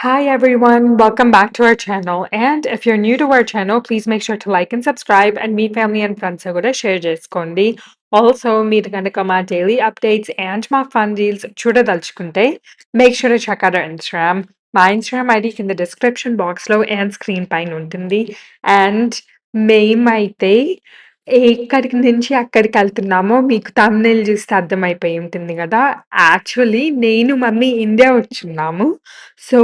Hi everyone, welcome back to our channel. And if you're new to our channel, please make sure to like and subscribe and meet family and friends కూడా share చేసుకోండి. Also, మీరు కనుక మా daily updates and మా fun reels చూడదలుచుకుంటే make sure to check out our Instagram. మా Instagram ID కింద description box లో and screen పైన ఉంటుంది. And మేమైతే ఎక్కడికి నుంచి అక్కడికెళ్తున్నామో మీకు థంబ్‌నెయిల్ చూస్తే అర్థమైపోయి ఉంటుంది గదా! యాక్చువల్లీ నేను, మమ్మీ ఇండియా వచ్చున్నాము. సో,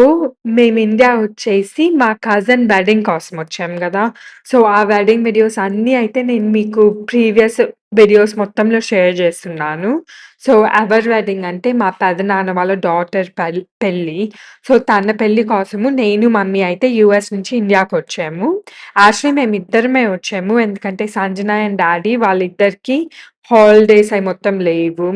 మేము ఇండియా వచ్చేసి మా కజిన్ వెడ్డింగ్ కోసం వచ్చాం గదా! సో, ఆ వెడ్డింగ్ వీడియోస్ అన్నీ అయితే నేను మీకు ప్రీవియస్ వీడియోస్ మొత్తంలో షేర్ చేస్తున్నాను. సో, ఎవరి వెడ్డింగ్ అంటే మా పెదనాన్న వాళ్ళ డాటర్ పెళ్లి. సో, తన పెళ్లి కోసము నేను, మమ్మీ అయితే యూఎస్ నుంచి ఇండియాకొచ్చాము. యాక్చువల్లీ మేమిద్దరమే వచ్చాము. ఎందుకంటే సంజన అండ్ డ్యాడీ వాళ్ళిద్దరికీ హాలిడేస్ అయి మొత్తం లేవు.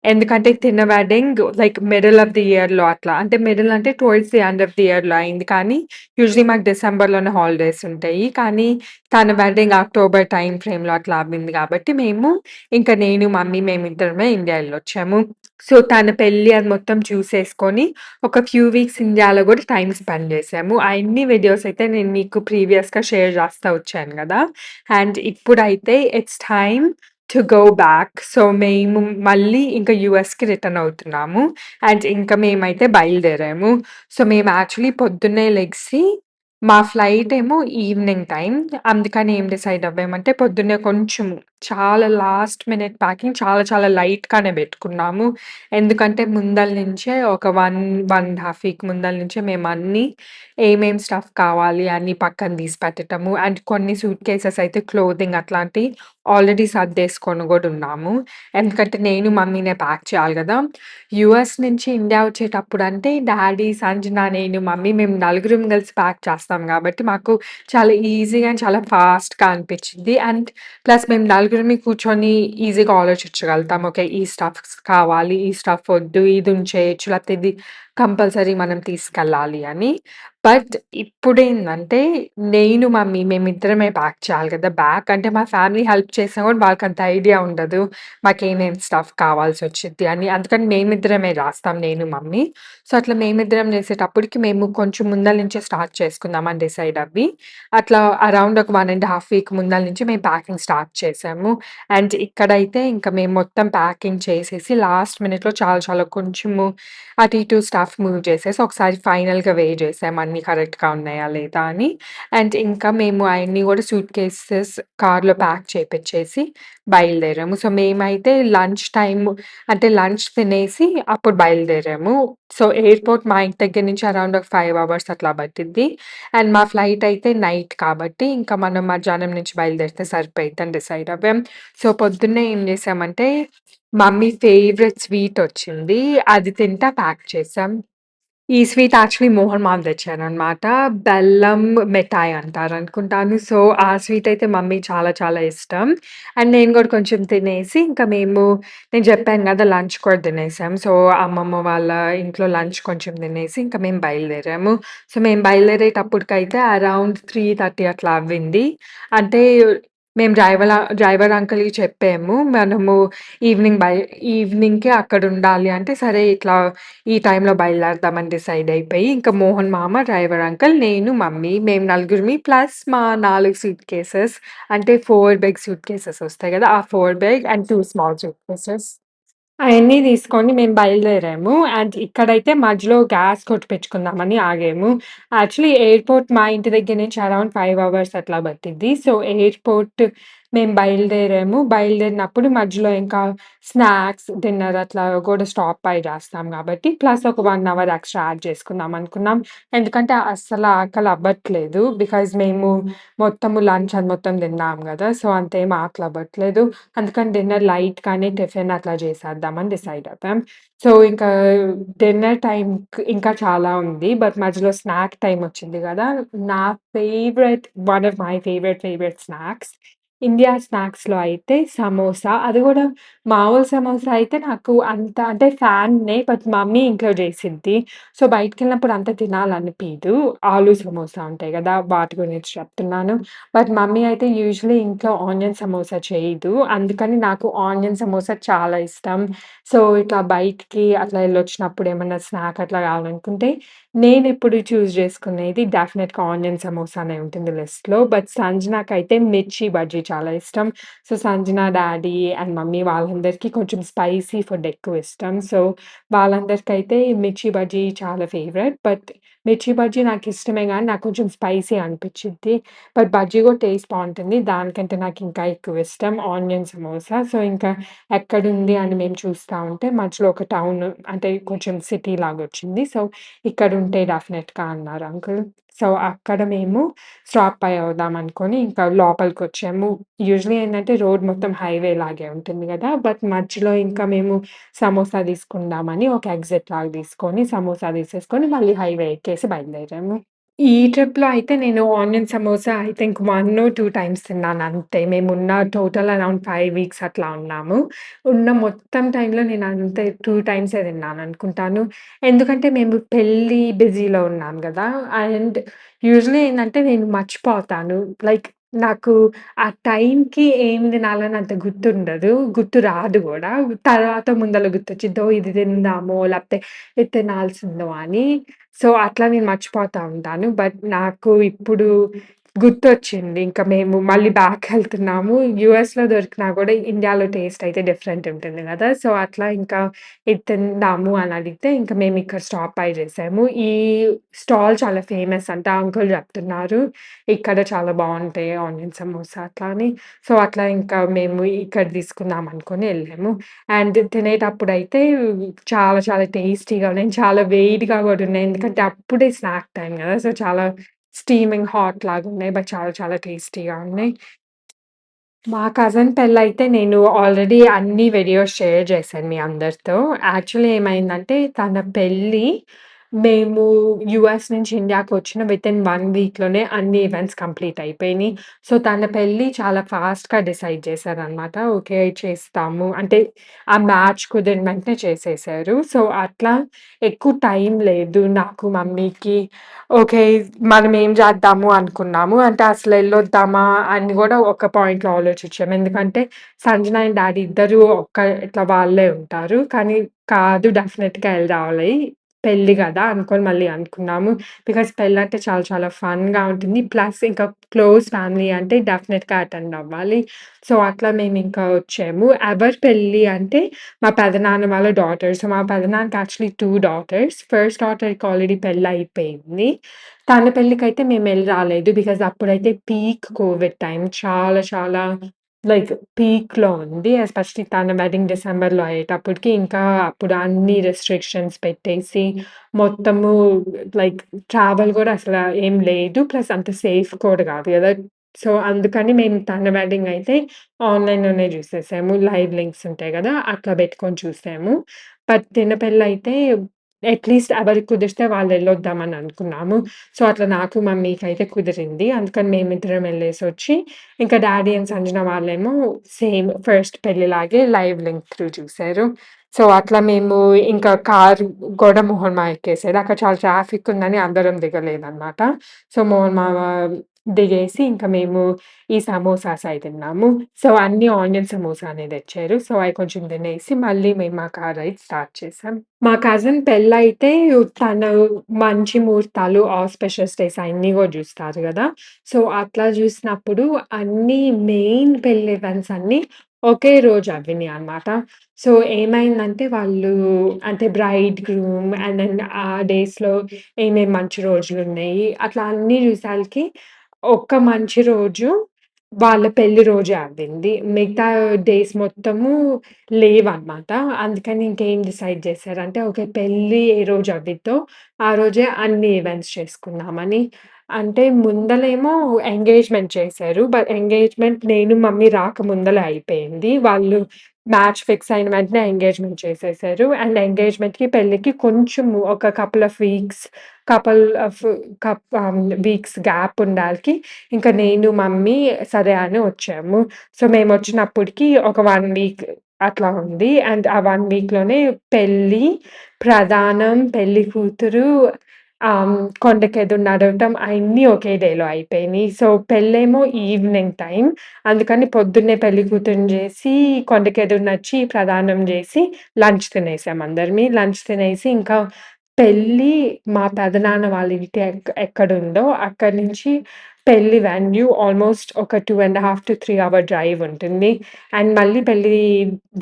ఎందుకంటే తిన wedding like middle of the ఇయర్‌లో అట్లా. అంటే మిడిల్ అంటే towards the end of the ఇయర్‌లో అయింది. కానీ యూజువల్లీ మాకు డిసెంబర్‌లోనే హాలిడేస్ ఉంటాయి. కానీ తన వెడ్డింగ్ అక్టోబర్ టైమ్ ఫ్రేమ్‌లో అట్లా అవ్వింది కాబట్టి మేము ఇంకా నేను, మమ్మీ మేమిద్దరమే ఇండియా ఎళ్ళొచ్చాము. సో, తన పెళ్లి అది మొత్తం చూసేసుకొని ఒక ఫ్యూ వీక్స్ ఇండియాలో గూడా టైమ్ స్పెండ్ జేశాము. అయన్ని వీడియోస్ అయితే నేను మీకు ప్రీవియస్‌గా షేర్ చేస్తా వచ్చాను గదా! అండ్ ఇప్పుడైతే it's time to go back. So, మేము మళ్ళీ ఇంకా యూఎస్‌కి రిటర్న్ అవుతున్నాము. అండ్ ఇంకా మేమైతే బయలుదేరాము. సో, మేము యాక్చువల్లీ పొద్దున్నే లెగిసి మా ఫ్లైట్ ఏమో ఈవినింగ్ టైమ్. అందుకని ఏం డిసైడ్ అవ్వామంటే పొద్దున్నే కొంచెం చాలా లాస్ట్ మినిట్ ప్యాకింగ్ చాలా చాలా లైట్‌గానే పెట్టుకున్నాము. ఎందుకంటే ముందల నుంచే ఒక 1 ½ వీక్ ముందల నుంచే మేమన్నీ ఏమేం స్టఫ్ కావాలి అన్నీ పక్కన తీసి పెట్టటము. అండ్ కొన్ని సూట్ కేసెస్ అయితే క్లోథింగ్ అట్లాంటియి ఆల్రెడీ సర్దేసుకొని గూడా ఉన్నాము. ఎందుకంటే నేను, మమ్మీనే ప్యాక్ చేయాలి గదా! యూఎస్ నుంచి ఇండియా వచ్చేటప్పుడంటే డ్యాడీ, సంజన, నేను, మమ్మీ మేము నలుగురం కలిసి ప్యాక్ చేస్తాం గాబట్టి మాకు చాలా ఈజీగా అండ్ చాలా ఫాస్ట్‌గా అనిపిచ్చిద్ది. అండ్ ప్లస్ మేము నలుగురమి కూర్చొని ఈజీగా ఆలోచించగలుగుతాం. ఓకే. ఈ స్టఫ్స్ కావాలి, ఈ స్టఫ్ వద్దు, ఇది ఉంచేయొచ్చు, లేకపోతే ఇది కంపల్సరీ మనం తీసుకెళ్ళాలి అని. బట్ ఇప్పుడేందంటే నేను, మమ్మీ మేమిద్దరమే ప్యాక్ చేయాలి గదా! బ్యాగ్ అంటే మా ఫ్యామిలీ హెల్ప్ చేసినా గూడా వాళ్ళకంత ఐడియా ఉండదు. మాకేమేం స్టఫ్ కావాల్సొచ్చిద్ది అని. అందుకని మేమిద్దరమే రాస్తాం నేను, మమ్మీ. సో, అట్లా మేమిద్దరం చేసేటప్పటికి మేము కొంచెం ముందల నుంచే స్టార్ట్ చేసుకుందాం అని డిసైడ్ అవ్వి, అట్లా అరౌండ్ ఒక 1 ½ వీక్ ముందల నుంచి మేము ప్యాకింగ్ స్టార్ట్ చేశాము. అండ్ ఇక్కడైతే ఇంక మేము మొత్తం ప్యాకింగ్ చేసేసి లాస్ట్ మినిట్‌లో చాలా చాలా కొంచెము అటు ఇటు స్టఫ్ మూవ్ చేసేసి ఒకసారి ఫైనల్‌గా వేయి చేసాం అన్నీ కరెక్ట్‌గా ఉన్నాయా లేదా అని. అండ్ ఇంకా మేము అయన్నీ గూడా సూట్ కేసెస్ కార్‌లో ప్యాక్ చేపిచ్చేసి బయలుదేరాము. సో, మేమైతే లంచ్ టైమ్ అంటే లంచ్ తినేసి అప్పుడు బయలుదేరాము. సో, ఎయిర్‌పోర్ట్ మా ఇంటి దగ్గర నుంచి అరౌండ్ ఒక 5 అవర్స్ అట్లా పట్టిద్ది. అండ్ మా ఫ్లైట్ అయితే నైట్ కాబట్టి ఇంకా మనం మధ్యాహ్నం నుంచి బయలుదేరితే సరిపోయిద్దని డిసైడ్ అవ్వాం. సో, పొద్దున్నే ఏం చేశామంటే మమ్మీ ఫేవరెట్ స్వీట్ వచ్చింది. అది తింటా ప్యాక్ చేసాం. ఈ స్వీట్ యాక్చువల్లీ మోహన్ మామ తెచ్చారనమాట. బెల్లం మిఠాయి అంటారనుకుంటాను. సో, ఆ స్వీట్ అయితే మమ్మీకి చాలా చాలా ఇష్టం. అండ్ నేను గూడా కొంచెం తినేసి ఇంకా నేను చెప్పాను గదా! లంచ్ కూడా తినేసాం. సో, అమ్మమ్మ వాళ్ళ ఇంట్లో లంచ్ కొంచెం తినేసి ఇంకా మేము బయలుదేరాము. సో, మేము బయలుదేరేటప్పటికైతే అరౌండ్ 3:30 అట్లా అవ్వింది. అంటే మేము డ్రైవర్ అంకుల్‌కి చెప్పాము. మనము ఈవినింగ్ బయ ఈవినింగ్‌కే అక్కడుండాలి అంటే, సరే ఇట్లా ఈ టైంలో బయలుదేరదామని డిసైడ్ అయిపోయి, ఇంకా మోహన్ మామ, డ్రైవర్ అంకుల్, నేను, మమ్మీ మేము నలుగురిమి ప్లస్ మా 4 సూట్ కేసెస్ అంటే 4 బిగ్ సూట్ కేసెస్ వస్తాయి గదా! ఆ 4 big and 2 small suitcases. అయన్నీ తీసుకొని మేము బయలుదేరాము. అండ్ ఇక్కడైతే మధ్యలో గ్యాస్ కొట్టిపిచ్చుకుందామని ఆగాము. యాక్చువల్లీ ఎయిర్‌పోర్ట్ మా ఇంటి దగ్గర నుంచి అరౌండ్ 5 అవర్స్ అట్లా పట్టిద్ది. సో, ఎయిర్‌పోర్ట్ మేము బయలుదేరాము. బయలుదేరినప్పుడు మధ్యలో ఇంకా స్నాక్స్, డిన్నర్ అట్లా కూడా స్టాప్ అయి చేస్తాం కాబట్టి ప్లస్ ఒక 1 అవర్ ఎక్స్‌ట్రా యాడ్ చేసుకుందాం అనుకున్నాం. ఎందుకంటే అస్సలు ఆకలి అవ్వట్లేదు. బికాజ్ మేము మొత్తము లంచ్ అది మొత్తం తిన్నాం గదా! సో, అంతేం ఆకలి అవ్వట్లేదు. అందుకని డిన్నర్ లైట్‌గానే టిఫిన్ అట్లా చేసేద్దామని డిసైడ్ అవ్వాం. సో, ఇంకా డిన్నర్ టైమ్‌కి ఇంకా చాలా ఉంది. బట్ మధ్యలో స్నాక్ టైమ్ వచ్చింది గదా! నా favourite one of my favourite snacks India స్నాక్స్‌లో అయితే సమోసా. అది గూడా మామూలు సమోసా అయితే నాకు అంత అంటే ఫ్యాన్‌నే. బట్ మమ్మీ ఇంట్లో జేసిద్ది. సో, బయటికెళ్ళినప్పుడు అంత తినాలనిపియదు. ఆలు సమోసా ఉంటాయి గదా! వాటి గురించి చెప్తున్నాను. బట్ మమ్మీ అయితే యూజువల్లీ ఇంట్లో ఆనియన్ సమోసా చేయదు. అందుకని నాకు ఆనియన్ సమోసా చాలా ఇష్టం. సో, ఇట్లా బయటికి అట్లా ఎళ్ళొచ్చినప్పుడు ఏమన్నా స్నాక్ అట్లా కావాలనుకుంటే నేనెప్పుడు చూజ్ జేసుకునేది డెఫినెట్‌గా ఆనియన్ సమోసానే ఉంటుంది లిస్ట్‌లో. బట్ సంజనాకైతే మిర్చి బజ్జీ చాలా ఇష్టం. So, Sanjana daddy and mummy వాళ్ళందరికీ కొంచెం స్పైసీ ఫుడ్ ఎక్కువిష్టం. సో, వాళ్ళందరికైతే మిర్చి బజ్జీ చాలా ఫేవరెట్. బట్ మిర్చి బజ్జీ నాకిష్టమే గానీ నాకు కొంచెం స్పైసీ అనిపిచ్చిద్ది. బట్ బజ్జీ గూడా టేస్ట్ బావుంటుంది. దానికంటే నాకింకా ఎక్కువిష్టం ఆనియన్ సమోసా. సో, ఇంకా ఎక్కడుంది అని మేము చూస్తా ఉంటే మధ్యలో ఒక టౌన్ అంటే కొంచెం సిటీ లాగొచ్చింది. సో, ఇక్కడుంటే డెఫినెట్‌గా అన్నారు అంకుల్. సో, అక్కడ మేము స్టాప్ అవుదాం అనుకోని ఇంకా లోపలికొచ్చాము. యూజువల్లీ ఏంటంటే రోడ్ మొత్తం హైవే లాగే ఉంటుంది గదా! బట్ మధ్యలో ఇంకా మేము సమోసా తీసుకుందామని ఒక ఎగ్జిట్ లాగా తీసుకొని సమోసా తీసేసుకొని మళ్ళీ హైవే ఎక్కేసి బయలుదేరాము. ఈ ట్రిప్‌లో అయితే నేను onion samosa I think 1 or 2 times తిన్నానంతే. మేమున్న టోటల్ అరౌండ్ 5 వీక్స్ అట్లా ఉన్నాము. ఉన్న మొత్తం టైమ్‌లో నేను అంతే 2 టైమ్సే తిన్నాననుకుంటాను. ఎందుకంటే మేము పెళ్లి బిజీలో ఉన్నాం గదా! అండ్ యూజువల్లీ ఏందంటే నేను మర్చిపోతాను. లైక్ నాకు ఆ టైంకి ఏం తినాలని అంత గుర్తుండదు. గుర్తు రాదు గూడా. తర్వాత ముందల గుర్తొచ్చిద్ది. ఓహ్! ఇది తిందాము లేకపోతే ఇది తినాల్సిందో అని. సో, అట్లా నేను మర్చిపోతా ఉంటాను. బట్ నాకు ఇప్పుడు గుర్తొచ్చింది. ఇంక మేము మళ్ళీ బ్యాకెళ్తున్నాము. యూఎస్‌లో దొరికినా గూడా ఇండియాలో టేస్ట్ అయితే డిఫరెంట్ ఉంటుంది గదా! సో, అట్లా ఇంకా ఇది తిందాము అని అడిగితే ఇంక మేమిక్కడ స్టాప్ అయి చేసాము. ఈ స్టాల్ చాలా ఫేమస్ అంట. అంకుల్ చెప్తున్నారు. ఇక్కడ చాలా బావుంటాయి ఆనియన్ సమోసా అట్లా అని. సో, అట్లా ఇంకా మేము ఇక్కడ తీసుకుందాం అనుకోని ఎళ్ళాము. అండ్ తినేటప్పుడైతే చాలా చాలా టేస్టీగా ఉన్నాయి. చాలా వేడిగా గూడా ఉన్నాయి. ఎందుకంటే అప్పుడే స్నాక్ టైమ్ గదా! సో, చాలా స్టీమింగ్ హాట్ లాగున్నాయి. బట్ చాలా చాలా టేస్టీగా ఉన్నాయి. మా కజిన్ పెళ్లయితే నేను ఆల్రెడీ అన్ని వీడియోస్ షేర్ చేశాను మీ అందరితో. యాక్చువల్లీ ఏమైందంటే తన పెళ్లి మేము యూఎస్ నుంచి ఇండియాకొచ్చిన వితిన్ 1 వీక్‌లోనే అన్ని ఈవెంట్స్ కంప్లీట్ అయిపోయినియి. సో, తన పెళ్లి చాలా ఫాస్ట్‌గా డిసైడ్ చేశారనమాట. ఓకే. చేస్తాము. అంటే ఆ మ్యాచ్ కుదిరిన వెంటనే చేసేసారు. సో, అట్లా ఎక్కువ టైం లేదు నాకు, మమ్మీకి. ఓకే. మనమేం జేద్దాము అనుకున్నాము. అంటే అసలెళ్ళొద్దామా అని గూడా ఒక పాయింట్‌లో ఆలోచించాం. ఎందుకంటే సంజన అండ్ డ్యాడీ ఇద్దరు ఇట్లా వాళ్ళే ఉంటారు. కానీ కాదు డెఫినెట్‌గా ఎళ్లి రావాలి. పెళ్లి గదా! అనుకోని మళ్ళీ అనుకున్నాము. బికాజ్ పెళ్లంటే చాలా చాలా ఫన్‌గా ఉంటుంది. ప్లస్ ఇంకా క్లోజ్ ఫ్యామిలీ అంటే డెఫినెట్‌గా అటెండ్ అవ్వాలి. సో, అట్లా మేమింకా వచ్చాము. ఎవరి పెళ్లి అంటే మా పెదనాన్న వాళ్ళ డాటర్. సో, మా పెదనాన్నకి యాక్చువల్లీ 2 డాటర్స్. ఫస్ట్ డాటర్‌కి ఆల్రెడీ పెళ్లయిపోయింది. తన పెళ్ళికైతే మేమెళ్లి రాలేదు. బికాజ్ అప్పుడైతే పీక్ కోవిడ్ టైమ్. చాలా చాలా లైక్ పీక్‌లో ఉంది. ఎస్పెషల్లీ తన వెడ్డింగ్ డిసెంబర్‌లో అయ్యేటప్పటికి ఇంకా అప్పుడు అన్ని రెస్ట్రిక్షన్స్ పెట్టేసి మొత్తము లైక్ ట్రావెల్ గూడా అసల ఏం లేదు. ప్లస్ అంత సేఫ్ కూడా గాదు గదా! సో, అందుకని మేము తన వెడ్డింగ్ అయితే ఆన్‌లైన్‌లోనే జూసేసాము. లైవ్ లింక్స్ ఉంటాయి గదా! అట్లా బెట్టుకొని చూసాము. బట్ తిన పెళ్లయితే అట్‌లీస్ట్ ఎవరికి కుదిరితే వాళ్ళెళ్ళొద్దామని అనుకున్నాము. సో, అట్లా నాకు, మమ్మీకైతే కుదిరింది. అందుకని మేమిద్దరం ఎళ్ళేసొచ్చి, ఇంకా డ్యాడీ అండ్ సంజన వాళ్ళేమో సేమ్ ఫస్ట్ పెళ్లిలాగే లైవ్ లింక్ త్రూ చూసారు. సో, అట్లా మేము ఇంకా కారు గూడా మోహన్ మావ ఎక్కేసాడు. అక్కడ చాలా ట్రాఫిక్ ఉందని అందరం దిగలేదనమాట. సో, మోహన్ మావ దిగేసి ఇంకా మేము ఈ సమోసాస్ అయి తిన్నాము. సో, అన్నీ ఆనియన్ సమోసానే తెచ్చారు. సో, అయి కొంచెం తినేసి మళ్ళీ మేము మా కార్ రైడ్ స్టార్ట్ చేసాం. మా కజిన్ పెళ్లయితే తను మంచి ముహూర్తాలు, ఆస్పిషియస్ డేస్ అయన్నీ గూడా జూస్తారు గదా! సో, అట్లా జూసినప్పుడు అన్నీ మెయిన్ పెళ్లి ఈవెంట్స్ అన్నీ ఒకే రోజు అవ్వినియనమాట. సో, ఏమైందంటే వాళ్ళు అంటే బ్రైడ్, గ్రూమ్ అండ్ దెన్ ఆ డేస్‌లో ఏమేం మంచి రోజులున్నాయి. అట్లా అన్నీ జూసాలకి ఒక్క మంచి రోజు వాళ్ళ పెళ్లి రోజే అవ్వింది. మిగతా డేస్ మొత్తము లేవనమాట. అందుకని ఇంకేం డిసైడ్ జేశారంటే, ఓకే. పెళ్లి ఏ రోజు అవ్విద్దో, ఆ రోజే అన్ని ఈవెంట్స్ చేసుకుందామని. అంటే ముందలేమో ఎంగేజ్‌మెంట్ చేశారు. బట్ ఎంగేజ్‌మెంట్ నేను, మమ్మీ రాకముందలే అయిపోయింది. వాళ్ళు మ్యాచ్ ఫిక్స్ అయిన వెంటనే ఎంగేజ్‌మెంట్ చేసేసారు. అండ్ ఎంగేజ్‌మెంట్‌కి, పెళ్ళికి కొంచెము ఒక వీక్స్ గ్యాప్ ఉండాలికి ఇంకా నేను, మమ్మీ సరే అని వచ్చాము. సో, మేమొచ్చినప్పటికి ఒక 1 వీక్ అట్లా ఉంది. అండ్ ఆ 1 వీక్‌లోనే పెళ్లి, ప్రదానం, పెళ్లి కూతురు కొండకెదురు నడవటం అయన్నీ ఒకే డేలో అయిపోయినియి. సో, పెళ్ళేమో ఈవినింగ్ టైమ్. అందుకని పొద్దున్నే పెళ్లి కూతురిని జేసి, కొండకెదురు నడిచి, ప్రదానం జేసి, లంచ్ తినేసాం అందరమి. లంచ్ తినేసి ఇంకా పెళ్లి మా పెదనాన్న వాళ్ళ ఇంటి ఎక్కడుందో అక్కడి నుంచి పెళ్లి వెన్యూ ఆల్‌మోస్ట్ ఒక 2.5-3 అవర్ డ్రైవ్ ఉంటుంది. అండ్ మళ్ళీ పెళ్లి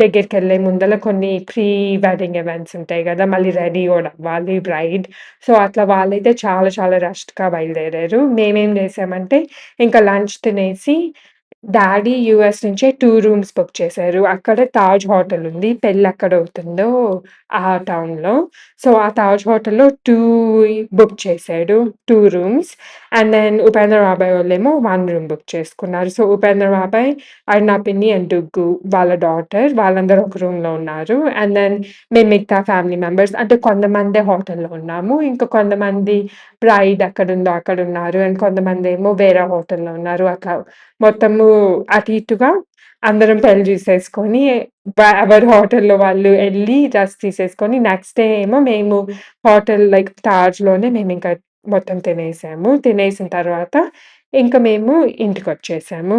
దగ్గరికెళ్ళే ముందల కొన్ని ప్రీ వెడ్డింగ్ ఈవెంట్స్ ఉంటాయి గదా! మళ్ళీ రెడీ గూడా అవ్వాలి బ్రైడ్. సో, అట్లా వాళ్ళైతే చాలా చాలా రష్‌గా బయలుదేరారు. మేమేం జేసామంటే ఇంకా లంచ్ తినేసి డ్యాడీ యూఎస్ నుంచే 2 రూమ్స్ బుక్ చేశారు. అక్కడ తాజ్ హోటల్ ఉంది. పెళ్లెక్కడవుతుందో ఆ టౌన్‌లో. సో, ఆ తాజ్ హోటల్‌లో 2 బుక్ చేశాడు. 2 రూమ్స్. అండ్ దెన్ ఉపేంద్ర బాబాయ్ వాళ్ళేమో 1 రూమ్ బుక్ చేసుకున్నారు. సో, ఉపేంద్ర బాబాయ్, అరుణ పిన్ని అండ్ డుగ్గు వాళ్ళ డాటర్ వాళ్ళందరూ ఒక రూమ్‌లో ఉన్నారు. అండ్ దెన్ మేము మిగతా ఫ్యామిలీ మెంబర్స్ అంటే కొంతమందే హోటల్‌లో ఉన్నాము. ఇంకా కొంతమంది బ్రైడ్ ఎక్కడుందో అక్కడున్నారు. అండ్ కొంతమందేమో వేరే హోటల్‌లో ఉన్నారు. అట్లా మొత్తము అటు ఇటుగా అందరం పెళ్లి జూసేసుకొని ఎవరి హోటల్‌లో వాళ్ళు ఎళ్లి డ్రెస్ తీసేసుకొని నెక్స్ట్ డే ఏమో మేము హోటల్ లైక్ తాజ్‌లోనే మేమింకా మొత్తం తినేసాము. తినేసిన తర్వాత ఇంక మేము ఇంటికొచ్చేసాము.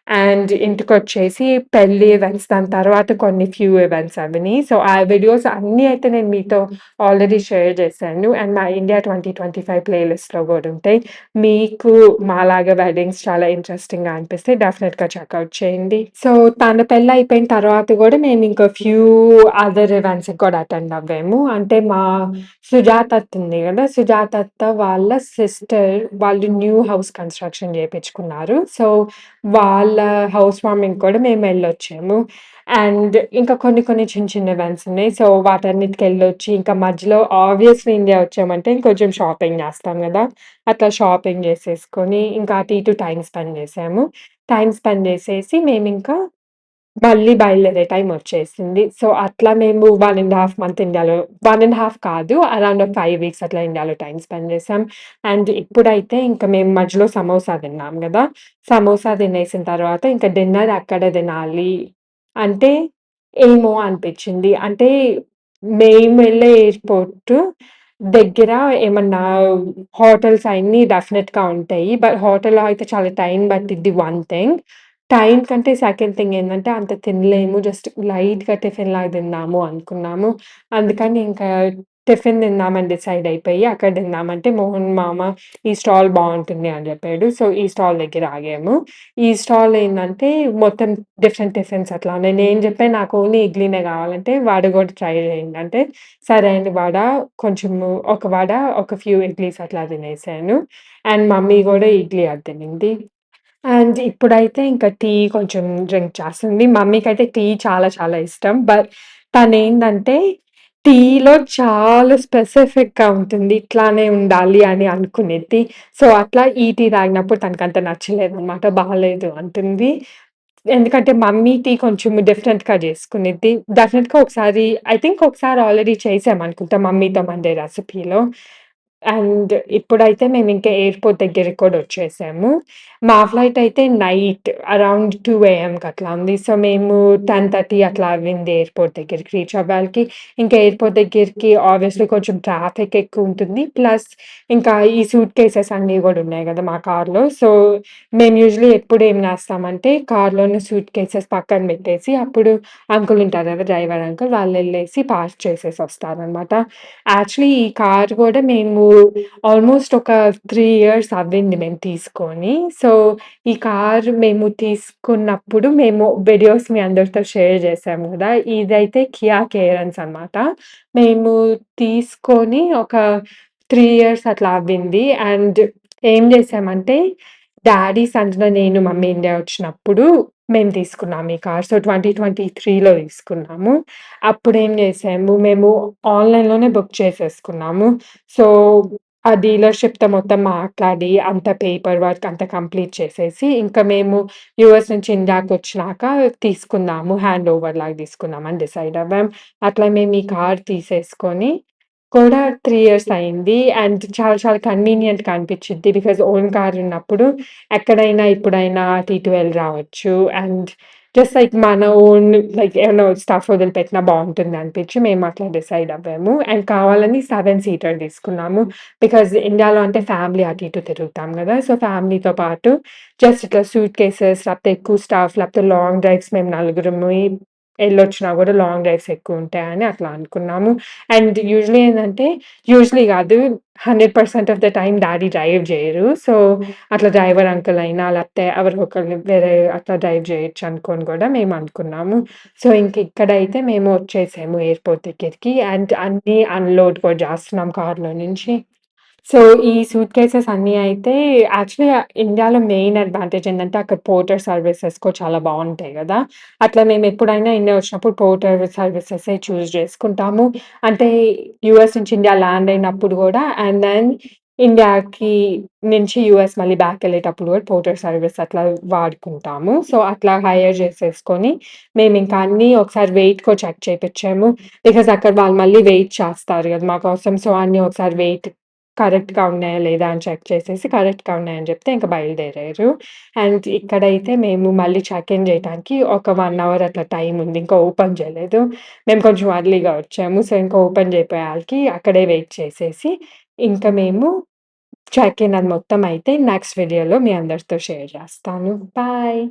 అండ్ ఇంటికొచ్చేసి పెళ్లి ఈవెంట్స్ దాని తర్వాత కొన్ని ఫ్యూ ఈవెంట్స్ అవిని. సో, ఆ వీడియోస్ అన్నీ అయితే నేను మీతో ఆల్రెడీ షేర్ చేశాను. అండ్ మా ఇండియా 2025 ప్లే లిస్ట్‌లో గూడా ఉంటాయి. మీకు మాలాగా వెడ్డింగ్స్ చాలా ఇంట్రెస్టింగ్‌గా అనిపిస్తే డెఫినిట్‌గా చెకౌట్ చేయండి. సో, తన పెళ్లయిపోయిన తర్వాత గూడా మేమింక ఫ్యూ అదర్ ఈవెంట్స్‌కి కూడా అటెండ్ అవ్వాము. అంటే మా సుజాత అత్త ఉంది గదా! సుజాత అత్త వాళ్ళ సిస్టర్ వాళ్ళు న్యూ హౌస్ కన్‌స్ట్రక్షన్ జేపిచ్చుకున్నారు. సో, వాళ్ళ హౌస్ వార్మింగ్‌కి కూడా మేమెళ్ళొచ్చాము. అండ్ ఇంకా కొన్ని కొన్ని చిన్న చిన్న ఈవెంట్స్ ఉన్నాయి. సో, వాటన్నిటికెళ్ళొచ్చి ఇంకా మధ్యలో ఆబ్వియస్‌లీ ఇండియా వచ్చామంటే ఇంకొంచెం షాపింగ్ జేస్తాం గదా! అట్లా షాపింగ్ జేసేసుకొని ఇంకా అటు ఇటు టైమ్ స్పెండ్ జేసాము. టైమ్ స్పెండ్ జేసేసి మేమింకా మళ్ళీ బయలుదేరే టైమొచ్చేసింది. సో, అట్లా మేము 1 ½ మంత్ ఇండియాలో 1 ½ కాదు అరౌండ్ ఒక 5 వీక్స్ అట్లా ఇండియాలో టైమ్ స్పెండ్ చేసాం. అండ్ ఇప్పుడైతే ఇంక మేము మధ్యలో సమోసా తిన్నాం గదా! సమోసా తినేసిన తర్వాత ఇంక డిన్నర్ అక్కడే తినాలి అంటే ఏమో అనిపిచ్చింది. అంటే మేమెళ్ళే ఎయిర్‌పోర్ట్ దగ్గర ఏమన్నా హోటల్స్ అయన్నీ డెఫినిట్‌గా ఉంటాయి. బట్ హోటల్‌లో అయితే చాలా టైం పట్టిద్ది వన్ థింగ్. టైం కంటే సెకండ్ థింగ్ ఏందంటే అంత తినలేము. జస్ట్ లైట్‌గా టిఫిన్‌లాగా తిందాము అనుకున్నాము. అందుకని ఇంకా టిఫిన్ తిందామని డిసైడ్ అయిపోయి అక్కడ తిందామంటే మోహన్ మామ ఈ స్టాల్ బావుంటుంది అని చెప్పాడు. సో, ఈ స్టాల్ దగ్గర ఆగాము. ఈ స్టాల్ ఏందంటే మొత్తం డిఫరెంట్ టిఫిన్స్ అట్లా ఉన్నాయి. నేను చెప్పాను నాకు ఓన్లీ ఇడ్లీనే కావాలంటే వడ కూడా ట్రై చేయండి అంటే, సరే అని కొంచెము ఒక వడ, ఒక ఫ్యూ ఇడ్లీస్ అట్లా తినేసాను. అండ్ మమ్మీ గూడా ఇడ్లీ అది తినింది. అండ్ ఇప్పుడైతే ఇంకా టీ కొంచెం డ్రింక్ చేస్తుంది. మమ్మీకైతే టీ చాలా చాలా ఇష్టం. బట్ తనేందంటే టీలో చాలా స్పెసిఫిక్‌గా ఉంటుంది. ఇట్లానే ఉండాలి అని అనుకునేది. సో, అట్లా ఈ టీ తాగినప్పుడు తనకంత నచ్చలేదనమాట. బాలేదు అంటుంది. ఎందుకంటే మమ్మీ టీ కొంచెం డిఫరెంట్‌గా చేసుకునిద్ది. డెఫినిట్‌గా ఒకసారి ఐ థింక్ ఒకసారి ఆల్రెడీ చేసామనుకుంటా మమ్మీతో మండే రెసిపీలో. అండ్ ఇప్పుడైతే మేమింకా ఎయిర్‌పోర్ట్ దగ్గరికి కూడా వచ్చేసాము. మా ఫ్లైట్ అయితే నైట్ అరౌండ్ 2 ఏఎంకి అట్లా ఉంది. సో, మేము 10:30 అట్లా అవ్వింది ఎయిర్‌పోర్ట్ దగ్గరికి రీచ్ అవ్వాలికి. ఇంకా ఎయిర్‌పోర్ట్ దగ్గరికి ఆబ్వియస్‌లీ కొంచెం ట్రాఫిక్ ఎక్కువుంటుంది. ప్లస్ ఇంకా ఈ సూట్ కేసెస్ అన్నీ గూడా ఉన్నాయి గదా! మా కార్‌లో. సో, మేము యూజువల్లీ ఎప్పుడు ఏం చేస్తామంటే కార్‌లోనే సూట్ కేసెస్ పక్కన పెట్టేసి అప్పుడు అంకుల్ ఉంటారు గదా! డ్రైవర్ అంకుల్ వాళ్ళెళ్ళేసి పార్క్ చేసేసి వస్తారనమాట. యాక్చువల్లీ ఈ కార్ గూడా మేము ఆల్‌మోస్ట్ ఒక 3 ఇయర్స్ అవ్వింది మేము తీసుకొని. సో, ఈ కార్ మేము తీసుకున్నప్పుడు మేము వీడియోస్ మీ అందరితో షేర్ చేసాము గదా! ఇదైతే కియా కేరెన్స్ అనమాట. మేము తీసుకొని ఒక 3 ఇయర్స్ అట్లా అవ్వింది. అండ్ ఏం చేసామంటే డ్యాడీ, సంజన, నేను, మమ్మీ ఇండియా వచ్చినప్పుడు మేము తీసుకున్నాం ఈ కార్. సో, 2023లో తీసుకున్నాము. అప్పుడేం జేసాము, మేము ఆన్‌లైన్‌లోనే బుక్ చేసేసుకున్నాము. సో, ఆ డీలర్‌షిప్‌తో మొత్తం మాట్లాడి, అంత పేపర్ వర్క్ అంతా కంప్లీట్ చేసేసి, ఇంకా మేము యూఎస్ నుంచి ఇండియాకొచ్చినాక తీసుకుందాము. హ్యాండ్ ఓవర్ లాగా తీసుకుందామని డిసైడ్ అవ్వాం. అట్లా మేము ఈ కార్ తీసేసుకొని కూడా 3 ఇయర్స్ అయింది. అండ్ చాలా చాలా కన్వీనియంట్‌గా అనిపిచ్చిద్ది. బికాజ్ ఓన్ కార్ ఉన్నప్పుడు ఎక్కడైనా, ఇప్పుడైనా అటు ఇటు వెళ్లి రావచ్చు. అండ్ జస్ట్ లైక్ మన ఓన్ లైక్ ఏమన్నా స్టఫ్ వదిలిపెట్టినా బావుంటుందనిపించి మేము అట్లా డిసైడ్ అవ్వాము. అండ్ కావాలని 7 సీటర్ తీసుకున్నాము. బికాజ్ ఇండియాలో అంటే ఫ్యామిలీ అటు ఇటు తిరుగుతాం గదా! సో, ఫ్యామిలీతో పాటు జస్ట్ ఇట్లా సూట్ కేసెస్ లేకపోతే ఎక్కువ స్టఫ్ లేకపోతే లాంగ్ డ్రైవ్స్ మేము నలుగురము ఎళ్ళొచ్చినా గూడా లాంగ్ డ్రైవ్స్ ఎక్కువుంటాయని అట్లా అనుకున్నాము. అండ్ యూజువల్లీ గాదు 100% of the time daddy drive జేయరు. సో, అట్లా డ్రైవర్ అంకుల్ అయినా లేకపోతే ఎవరో ఒకళ్ళు వేరే అట్లా డ్రైవ్ జేయొచ్చు అనుకోని గూడా మేము అనుకున్నాము. సో, ఇంక ఇక్కడైతే మేము వచ్చేసాము ఎయిర్‌పోర్ట్ దగ్గరికి. అండ్ అన్నీ అన్‌లోడ్ కూడా జేస్తున్నాం కార్‌లో నుంచి. సో, ఈ సూట్ కేసెస్ అన్నీ అయితే యాక్చువల్లీ ఇండియాలో మెయిన్ అడ్వాంటేజ్ ఏందంటే అక్కడ పోర్టర్ సర్వీసెస్ కూడా చాలా బావుంటాయి గదా! అట్లా మేమెప్పుడైనా ఇండియా వచ్చినప్పుడు పోర్టర్ సర్వీసెసే చూజ్ జేసుకుంటాము. అంటే యూఎస్ నుంచి ఇండియా ల్యాండ్ అయినప్పుడు గూడా అండ్ దెన్ ఇండియాకి నుంచి యూఎస్ మళ్ళీ బ్యాకెళ్ళేటప్పుడు గూడా పోర్టర్ సర్వీస్ అట్లా వాడుకుంటాము. సో, అట్లా హైర్ జేసేసుకొని మేమింకా అన్నీ ఒకసారి వెయిట్ కూడా చెక్ చేపిచ్చాము. బికాజ్ అక్కడ వాళ్ళు మళ్ళీ వెయిట్ చేస్తారు గదా! మా కోసం. సో, అన్నీ ఒకసారి వెయిట్ కరెక్ట్‌గా ఉన్నాయా లేదా అని చెక్ చేసేసి కరెక్ట్‌గా ఉన్నాయని జెప్తే ఇంక బయలుదేరారు. అండ్ ఇక్కడైతే మేము మళ్ళీ చెక్ ఇన్ జేయటానికి ఒక 1 అవర్ అట్లా టైమ్ ఉంది. ఇంకా ఓపెన్ జేయలేదు. మేము కొంచెం ఎర్లీగా వచ్చాము. సో, ఇంకా ఓపెన్ జేపియాలకి అక్కడే వెయిట్ చేసేసి ఇంక మేము చెక్ ఇన్ అది మొత్తం అయితే నెక్స్ట్ వీడియోలో మీ అందరితో షేర్ జేస్తాను. బాయ్.